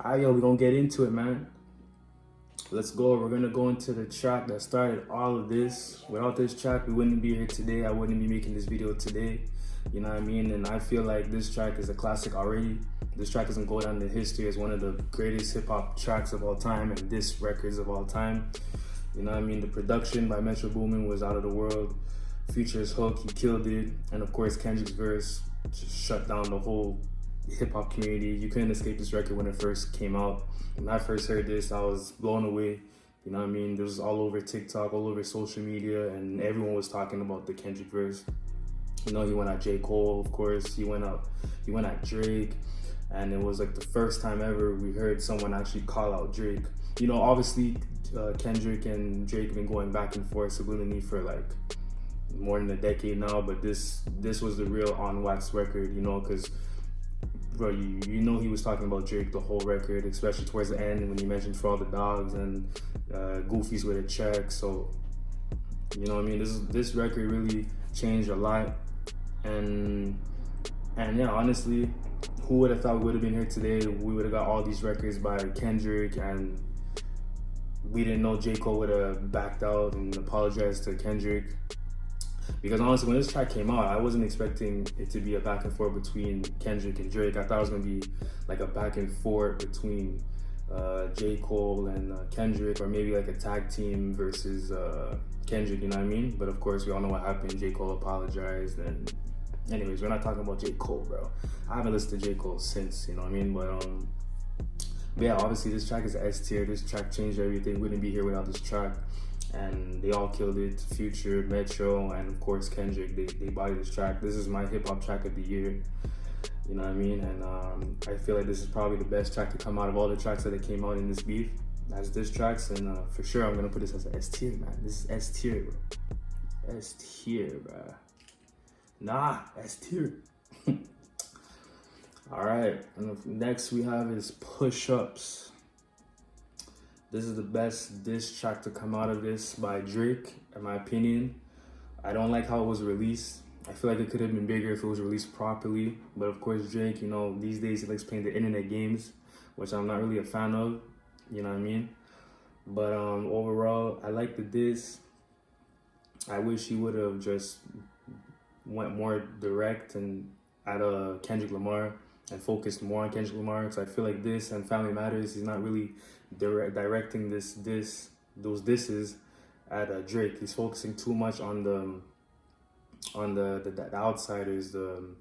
Alright, yo, we're gonna get into it, man. Let's go. We're gonna go into the track that started all of this. Without this track, we wouldn't be here today. I wouldn't be making this video today. You know what I mean? And I feel like this track is a classic already. This track doesn't go down in history as one of the greatest hip hop tracks of all time and diss records of all time. You know what I mean? The production by Metro Boomin was out of the world. Future's hook, he killed it. And of course, Kendrick's verse just shut down the whole hip hop community. You couldn't escape this record when it first came out. When I first heard this, I was blown away. You know what I mean? This was all over TikTok, all over social media, and everyone was talking about the Kendrick verse. You know, he went at J. Cole, of course. He went at Drake, and it was like the first time ever we heard someone actually call out Drake. You know, obviously, Kendrick and Drake have been going back and forth subliminally for like more than a decade now, but this was the real on wax record, you know, because bro, you know he was talking about Drake the whole record, especially towards the end when he mentioned For All the Dogs and Goofy's with a check. So, you know what I mean? This record really changed a lot. And yeah, honestly, who would have thought we would have been here today? We would have got all these records by Kendrick, and we didn't know J. Cole would have backed out and apologized to Kendrick. Because honestly, when this track came out, I wasn't expecting it to be a back and forth between Kendrick and Drake. I thought it was gonna be like a back and forth between J. Cole and Kendrick, or maybe like a tag team versus Kendrick, you know what I mean? But of course, we all know what happened. J. Cole apologized, and anyways, we're not talking about J. Cole, bro. I haven't listened to J. Cole since, you know what I mean? But yeah, obviously this track is S tier. This track changed everything. We wouldn't be here without this track. And they all killed it. Future, Metro, and of course Kendrick. They bodied this track. This is my hip hop track of the year. You know what I mean? And I feel like this is probably the best track to come out of all the tracks that came out in this beef. As diss tracks, and for sure I'm gonna put this as an S tier, man. This is S tier, bro. S tier, bro. Nah, S tier. All right. And next we have is Push Ups. This is the best diss track to come out of this by Drake, in my opinion. I don't like how it was released. I feel like it could have been bigger if it was released properly. But of course, Drake, you know, these days he likes playing the internet games, which I'm not really a fan of, you know what I mean? But overall, I like the diss. I wish he would have just went more direct and at Kendrick Lamar and focused more on Kendrick Lamar, because I feel like this and Family Matters, he's not really directing those disses at Drake. He's focusing too much on the outsiders, you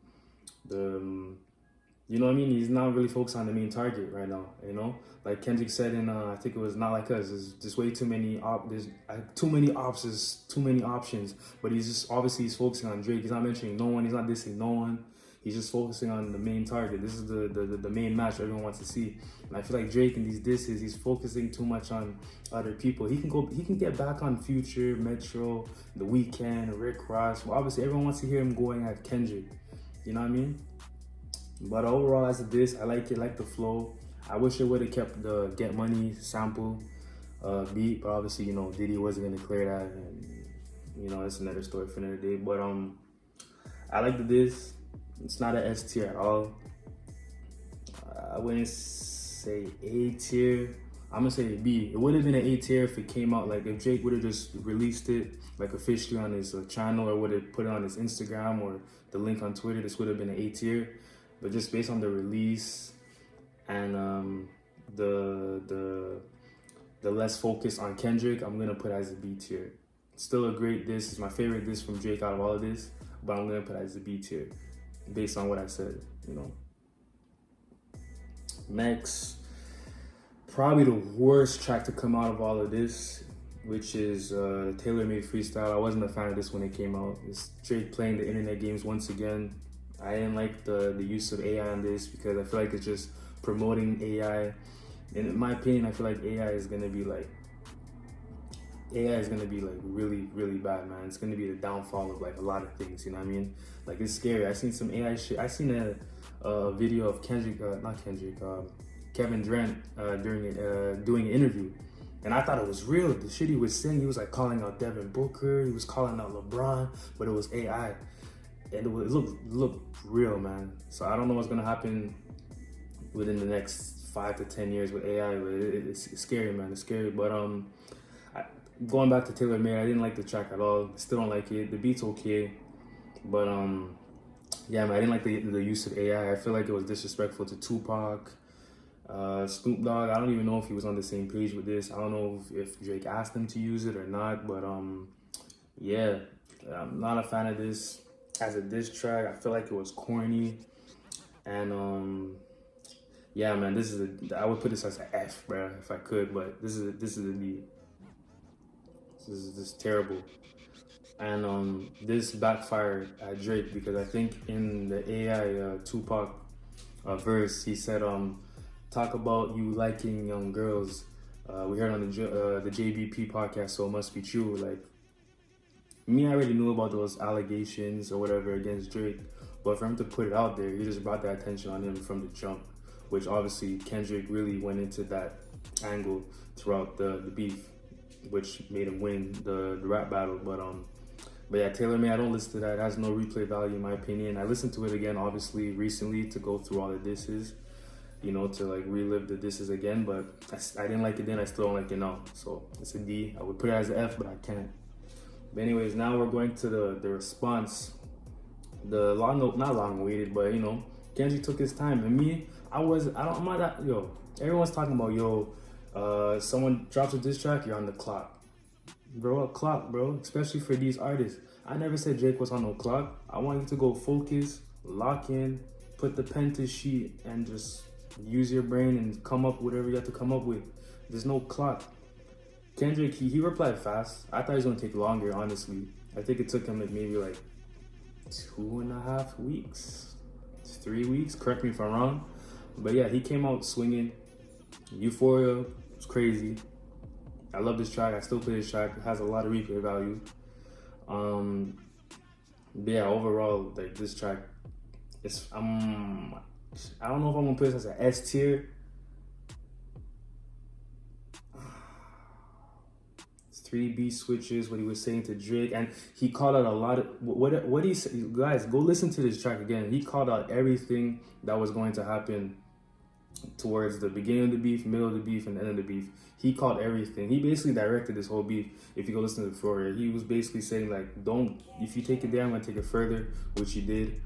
know what I mean? He's not really focused on the main target right now, you know? Like Kendrick said in, I think it was Not Like Us, there's just way too many there's too many options, but he's obviously focusing on Drake. He's not mentioning no one, he's not dissing no one. He's just focusing on the main target. This is the main match everyone wants to see. And I feel like Drake in these disses, he's focusing too much on other people. He can get back on Future, Metro, The Weeknd, Rick Ross. Well, obviously everyone wants to hear him going at Kendrick. You know what I mean? But overall, as a diss, I like it, like the flow. I wish it would have kept the Get Money sample beat, but obviously, you know, Diddy wasn't gonna clear that, and you know, that's another story for another day. But I like the diss. It's not an S tier at all. I wouldn't say A tier. I'm gonna say a B. It would have been an A tier if it came out, like if Drake would have just released it like officially on his channel, or would have put it on his Instagram or the link on Twitter. This would have been an A tier. But just based on the release and the less focus on Kendrick, I'm gonna put it as a B tier. Still a great diss. It's my favorite diss from Drake out of all of this, but I'm gonna put it as a B tier based on what I said, you know. Next, probably the worst track to come out of all of this, which is Taylor Made Freestyle. I wasn't a fan of this when it came out. It's Drake playing the internet games once again. I didn't like the use of AI on this, because I feel like it's just promoting AI. And in my opinion, I feel like AI is gonna be like really, really bad, man. It's gonna be the downfall of like a lot of things, you know what I mean? Like, it's scary. I seen some AI shit. I seen a video of Kevin Durant doing an interview. And I thought it was real. The shit he was saying, he was like calling out Devin Booker, he was calling out LeBron, but it was AI. And it looked real, man. So I don't know what's gonna happen within the next 5 to 10 years with AI. It's scary, man. It's scary. But going back to Taylor Made, I didn't like the track at all. Still don't like it. The beat's okay, but yeah, man, I didn't like the use of AI. I feel like it was disrespectful to Tupac, Snoop Dogg. I don't even know if he was on the same page with this. I don't know if Drake asked him to use it or not, but yeah, I'm not a fan of this as a diss track. I feel like it was corny, and yeah, man, I would put this as an F, bro, if I could, but this is a B. This is terrible. And this backfired at Drake because I think in the AI Tupac verse, he said, talk about you liking young girls. We heard on the JBP podcast, so it must be true. Like, me, I already knew about those allegations or whatever against Drake, but for him to put it out there, he just brought the attention on him from the jump, which obviously Kendrick really went into that angle throughout the beef, which made him win the rap battle. But yeah, Taylor Made, I don't listen to that. It has no replay value in my opinion. I listened to it again, obviously, recently to go through all the disses, you know, to like relive the disses again. But I didn't like it then. I still don't like it now. So it's a D. I would put it as an F, but I can't. But anyways, now we're going to the response. Not long waited, but you know, Kendrick took his time. And me, I'm not that, everyone's talking about, someone drops a diss track, you're on the clock. Bro, a clock, bro, especially for these artists. I never said Drake was on no clock. I want you to go focus, lock in, put the pen to sheet, and just use your brain and come up with whatever you have to come up with. There's no clock. Kendrick, he replied fast. I thought he was gonna take longer, honestly. I think it took him maybe 2.5 weeks, 3 weeks. Correct me if I'm wrong. But yeah, he came out swinging. Euphoria was crazy. I love this track. I still play this track. It has a lot of replay value. Yeah, overall, like this track, I don't know if I'm gonna put this as an S tier. It's 3 beat switches. What he was saying to Drake, and he called out a lot of what he said. Guys, go listen to this track again. He called out everything that was going to happen towards the beginning of the beef, middle of the beef, and the end of the beef. He called everything. He basically directed this whole beef. If you go listen to Euphoria, he was basically saying like, if you take it there, I'm gonna take it further, which he did.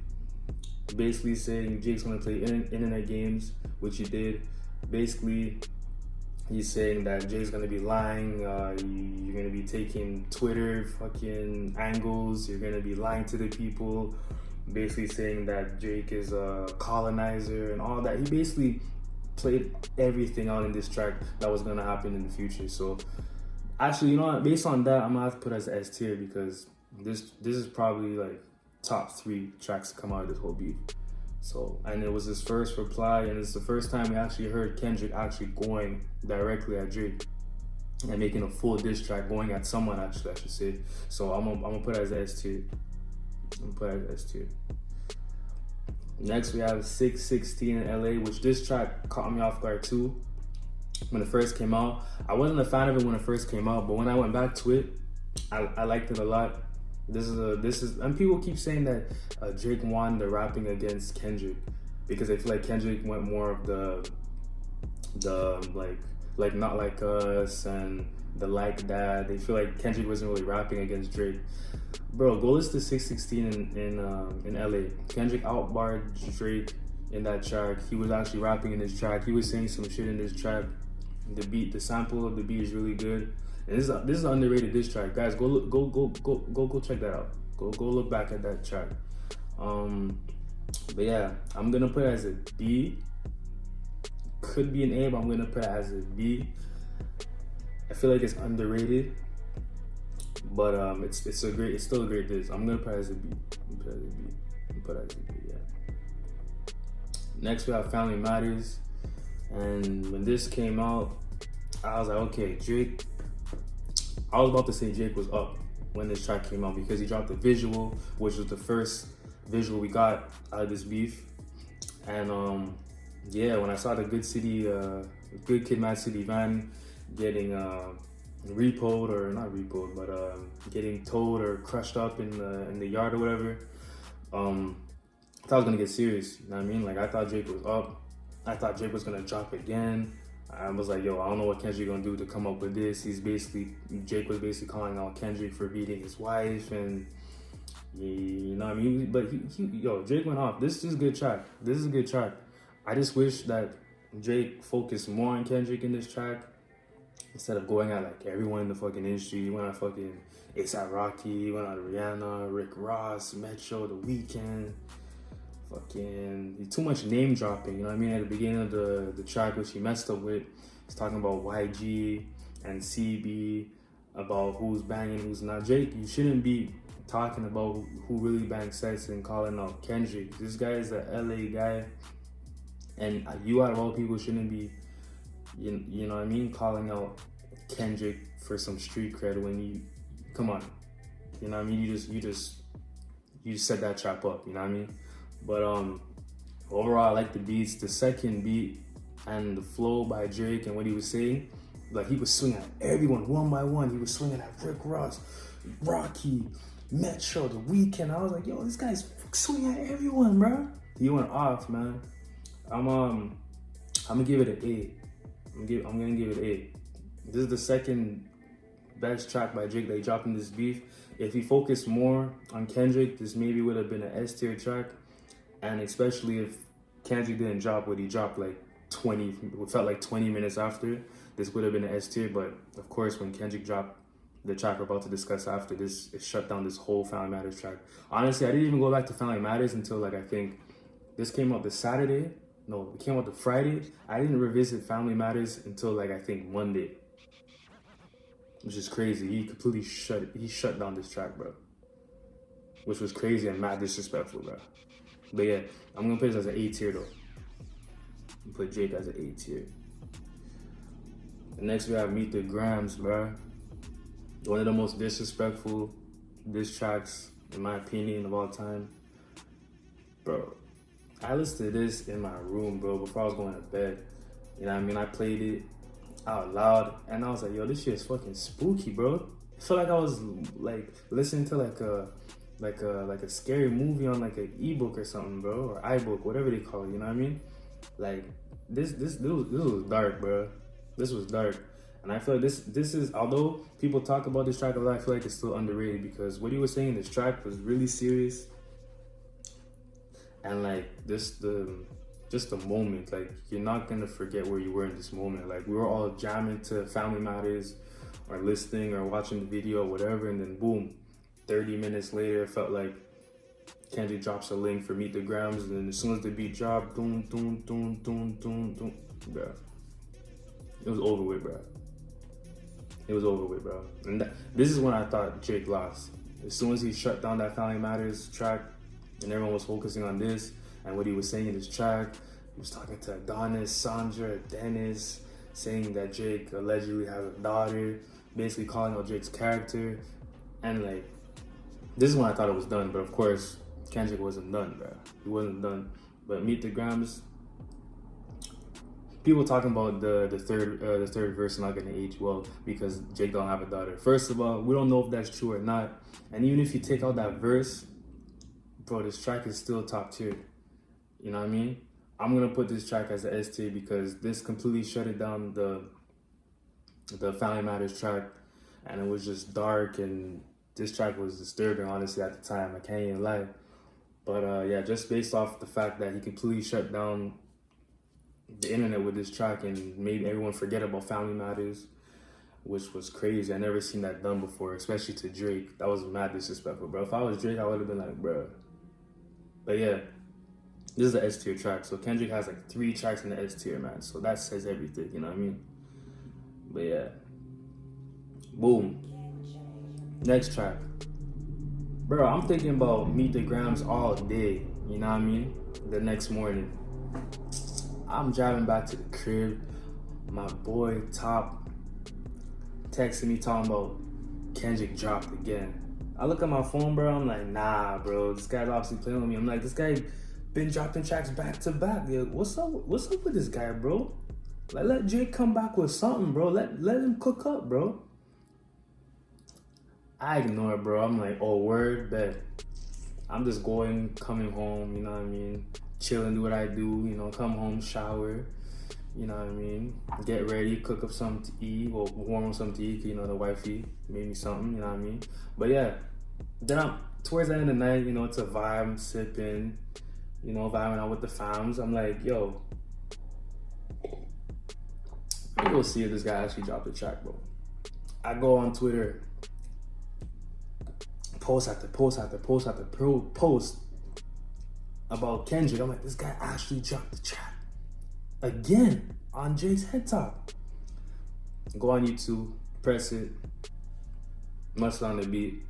Basically saying Jake's gonna play internet games, which he did. Basically, he's saying that Jay's gonna be lying. You're gonna be taking Twitter fucking angles. You're gonna be lying to the people. Basically saying that Drake is a colonizer and all that. He basically played everything out in this track that was gonna happen in the future. So actually, you know what? Based on that, I'm gonna have to put it as S tier because this is probably like top 3 tracks to come out of this whole beef. So, and it was his first reply, and it's the first time we actually heard Kendrick actually going directly at Drake and making a full diss track, going at someone actually, I should say. So I'm gonna put it as S tier. I'm gonna put it as S tier. Next, we have 616 in LA, which this track caught me off guard too. When it first came out, I wasn't a fan of it when it first came out, but when I went back to it, I liked it a lot. This is, and people keep saying that Drake won the rapping against Kendrick because they feel like Kendrick went more of the like Not Like Us and the Like That. They feel like Kendrick wasn't really rapping against Drake. Bro, go listen to 616 in LA. Kendrick outbarred Drake in that track. He was actually rapping in this track. He was saying some shit in this track. The sample of the beat is really good. And this is an underrated diss track, guys. Go check that out. Go look back at that track. But yeah, I'm gonna put it as a B. Could be an A, but I'm gonna put it as a B. I feel like it's underrated, but it's still a great diss. I'm gonna put it as a B. Yeah. Next we have Family Matters, and when this came out, I was like, okay, Drake. I was about to say Drake was up when this track came out because he dropped the visual, which was the first visual we got out of this beef. And yeah, when I saw the Good Kid, Mad City van getting repoed, or not repoed, but getting towed or crushed up in the yard or whatever, I thought I was gonna get serious. You know what I mean? Like, I thought Drake was up. I thought Drake was gonna drop again. I was like, yo, I don't know what Kendrick gonna do to come up with this. Drake was basically calling out Kendrick for beating his wife, and you know what I mean? But Drake went off. This is a good track. This is a good track. I just wish that Drake focused more on Kendrick in this track instead of going at like everyone in the fucking industry. He went at fucking A$AP Rocky, he went at Rihanna, Rick Ross, Metro, The Weeknd. Fucking too much name dropping, you know what I mean? At the beginning of the track, which he messed up with, he's talking about YG and CB, about who's banging, who's not. Drake, you shouldn't be talking about who really bangs sets and calling out Kendrick. This guy is a LA guy, and you out of all people shouldn't be, you know what I mean, calling out Kendrick for some street cred when you, come on, you know what I mean? You just set that trap up, you know what I mean? But overall, I like the beats. The second beat and the flow by Drake and what he was saying, like he was swinging at everyone one by one. He was swinging at Rick Ross, Rocky, Metro, The Weeknd. I was like, yo, this guy's swinging at everyone, bro. He went off, man. I'm gonna give it an 8. I'm gonna give it an 8. This is the second best track by Drake that he dropped in this beef. If he focused more on Kendrick, this maybe would have been an S tier track. And especially if Kendrick didn't drop what he dropped like 20 minutes after, this would have been an S tier. But of course, when Kendrick dropped the track we're about to discuss after this, it shut down this whole Family Matters track. Honestly, I didn't even go back to Family Matters until like, I think this came out this Saturday. No, it came out the Friday. I didn't revisit Family Matters until like, I think Monday. Which is crazy. He shut down this track, bro. Which was crazy and mad disrespectful, bro. But yeah, I'm gonna put this as an A tier though. I'm put Drake as an A tier. Next we have Meet the Grams, bro. One of the most disrespectful diss tracks, in my opinion, of all time. Bro, I listened to this in my room, bro, before I was going to bed. You know what I mean? I played it out loud, and I was like, yo, this shit is fucking spooky, bro. I feel like I was like listening to like a scary movie on like an ebook or something, bro, or iBook, whatever they call it. You know what I mean? Like this was dark, bro. This was dark, and I feel like this is, although people talk about this track a lot, I feel like it's still underrated because what he was saying in this track was really serious, and like just the moment, like you're not gonna forget where you were in this moment. Like we were all jamming to Family Matters, or listening or watching the video or whatever, and then boom, 30 minutes later, it felt like Kendrick drops a link for Meet the Grams, and then as soon as the beat dropped, doom, doom, doom, doom, doom, doom, bro. It was over with, bro. It was over with, bro. And this is when I thought Drake lost. As soon as he shut down that Family Matters track, and everyone was focusing on this and what he was saying in his track, he was talking to Adonis, Sandra, Dennis, saying that Drake allegedly has a daughter, basically calling out Drake's character, and like, this is when I thought it was done, but of course, Kendrick wasn't done, bro. He wasn't done. But Meet the Grams, people talking about the third verse not gonna age well because Drake don't have a daughter. First of all, we don't know if that's true or not. And even if you take out that verse, bro, this track is still top tier. You know what I mean? I'm gonna put this track as an S tier because this completely shut it down, the Family Matters track, and it was just dark, and this track was disturbing, honestly, at the time. I can't even lie. But yeah, just based off the fact that he completely shut down the internet with this track and made everyone forget about Family Matters, which was crazy. I never seen that done before, especially to Drake. That was mad disrespectful, bro. If I was Drake, I would have been like, bro. But yeah, this is the S tier track. So Kendrick has like 3 tracks in the S tier, man. So that says everything, you know what I mean? But yeah. Boom. Next track. Bro, I'm thinking about Meet the Grams all day, you know what I mean? The next morning. I'm driving back to the crib. My boy Top texting me talking about Kendrick dropped again. I look at my phone, bro. I'm like, nah, bro. This guy's obviously playing with me. I'm like, this guy been dropping tracks back to back. Yo, what's up with this guy, bro? Like, let Drake come back with something, bro. Let him cook up, bro. I ignore it, bro. I'm like, oh, word, bet. I'm just coming home, you know what I mean? chill and do what I do, you know, come home, shower, you know what I mean, get ready, cook up something to eat, or warm up something to eat, you know, the wifey made me something, you know what I mean. But yeah, then towards the end of the night, you know, it's a vibe, sipping, you know, vibing out with the fams. I'm like, yo, let me go see if this guy actually dropped a track, bro. I go on Twitter, post after post after post after post about Kendrick. I'm like, this guy actually dropped the track again on Drake's head top. Go on YouTube, press it, muscle on the beat.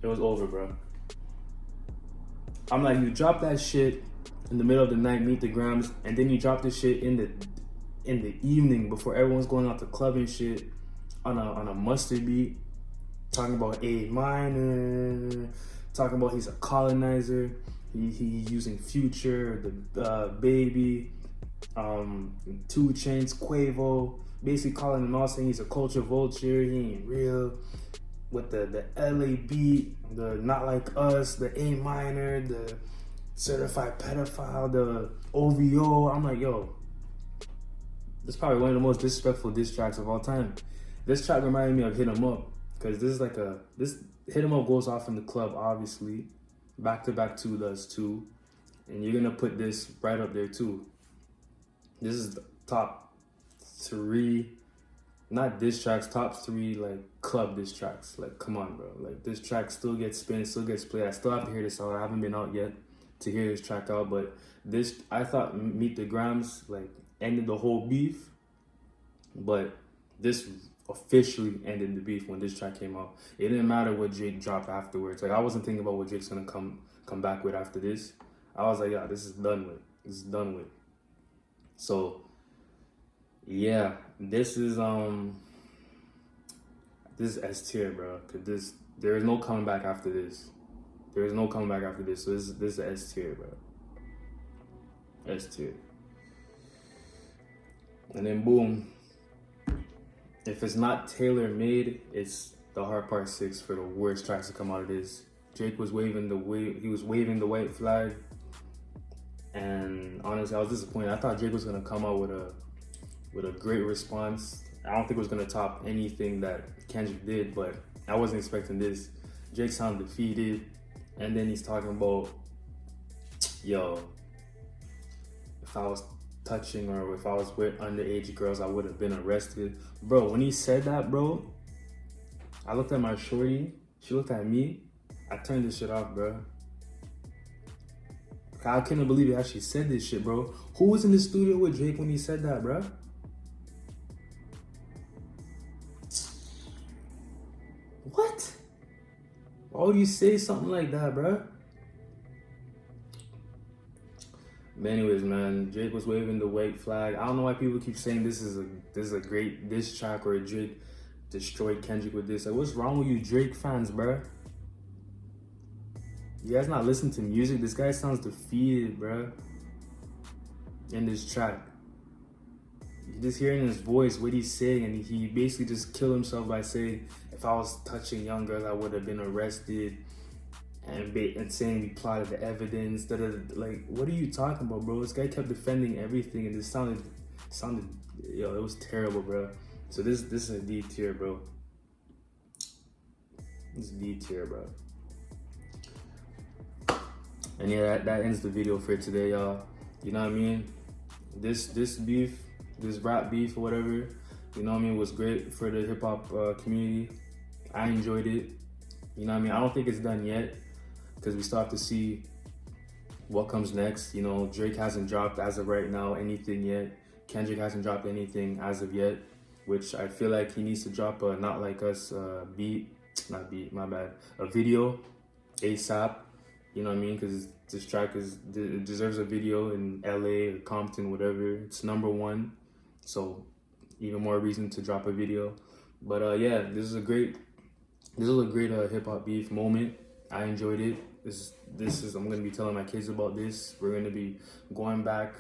It was over, bro. I'm like, you drop that shit in the middle of the night, meet the grams, and then you drop this shit in the evening before everyone's going out to club and shit on a mustard beat, talking about A minor, talking about he's a colonizer, he using Future, the Baby, 2 Chainz, Quavo, basically calling him out, saying he's a culture vulture, he ain't real. With the LA beat, the Not Like Us, the A minor, the Certified Pedophile, the OVO. I'm like, yo, this is probably one of the most disrespectful diss tracks of all time. This track reminded me of Hit 'Em Up, because this is like this Hit 'Em Up goes off in the club, obviously. Back to Back 2 does too. And you're gonna put this right up there too. This is the top 3, not diss tracks, top 3 like club diss tracks. Like, come on, bro. Like, this track still gets spin, still gets played. I still have to hear this out. I haven't been out yet to hear this track out, but this, I thought Meet the Grams like ended the whole beef, but this officially ended the beef when this track came out. It didn't matter what Drake dropped afterwards. Like, I wasn't thinking about what Drake's gonna come back with after this. I was like, yeah, this is done with. This is done with. So yeah, this is S tier, bro. Cause there is no coming back after this. There is no coming back after this. So this is S tier, bro. S tier. And then boom. If it's not tailor made, it's the Hard Part 6 for the worst tracks to come out of this. Drake was waving the white flag, and honestly, I was disappointed. I thought Drake was gonna come out with a great response. I don't think it was gonna top anything that Kendrick did, but I wasn't expecting this. Drake sounded defeated, and then he's talking about, yo, if I was touching or if I was with underage girls, I would have been arrested. Bro, when he said that, bro, I looked at my shorty, she looked at me, I turned this shit off, bro. I couldn't believe he actually said this shit, bro. Who was in the studio with Drake when he said that, bro? What? Why would you say something like that, bro? But anyways, man, Drake was waving the white flag. I don't know why people keep saying this is a great diss track or Drake destroyed Kendrick with this. Like, what's wrong with you Drake fans, bro? You guys not listening to music? This guy sounds defeated, bro. In this track. You're just hearing his voice, what he's saying, and he basically just killed himself by saying, if I was touching young girls, I would have been arrested. And saying we plotted the evidence. Like, what are you talking about, bro? This guy kept defending everything, and it sounded, yo, it was terrible, bro. So this is a D tier, bro. This is D tier, bro. And yeah, that ends the video for today, y'all. You know what I mean? This beef, this rap beef or whatever, you know what I mean, was great for the hip hop community. I enjoyed it. You know what I mean? I don't think it's done yet, because we still have to see what comes next. You know, Drake hasn't dropped as of right now anything yet. Kendrick hasn't dropped anything as of yet, which I feel like he needs to drop a Not Like Us a video ASAP. You know what I mean? Because this track it deserves a video in LA or Compton, whatever. It's #1, so even more reason to drop a video. But yeah, this is a great hip hop beef moment. I enjoyed it. This is I'm gonna be telling my kids about this. We're gonna be going back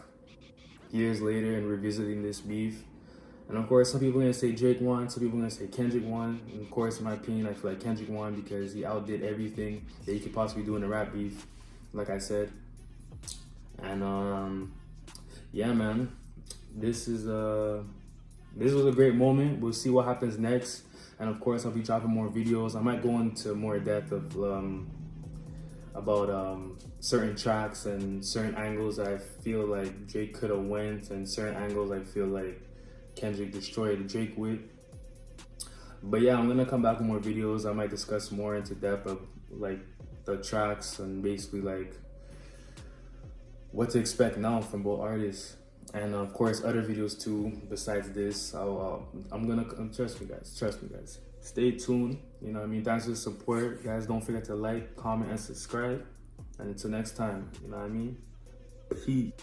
years later and revisiting this beef. And of course, some people are gonna say Drake won, some people are gonna say Kendrick won. And of course, in my opinion, I feel like Kendrick won because he outdid everything that he could possibly do in a rap beef, like I said. And yeah, man, this was a great moment. We'll see what happens next, and of course I'll be dropping more videos. I might go into more depth of about certain tracks and certain angles that I feel like Drake could have went, and certain angles I feel like Kendrick destroyed Drake with. But yeah, I'm gonna come back with more videos. I might discuss more into depth of like the tracks and basically like what to expect now from both artists, and of course other videos too besides this. I'm gonna trust me guys, stay tuned. You know what I mean? Thanks for the support, guys. Don't forget to like, comment, and subscribe, and until next time, you know what I mean? Peace.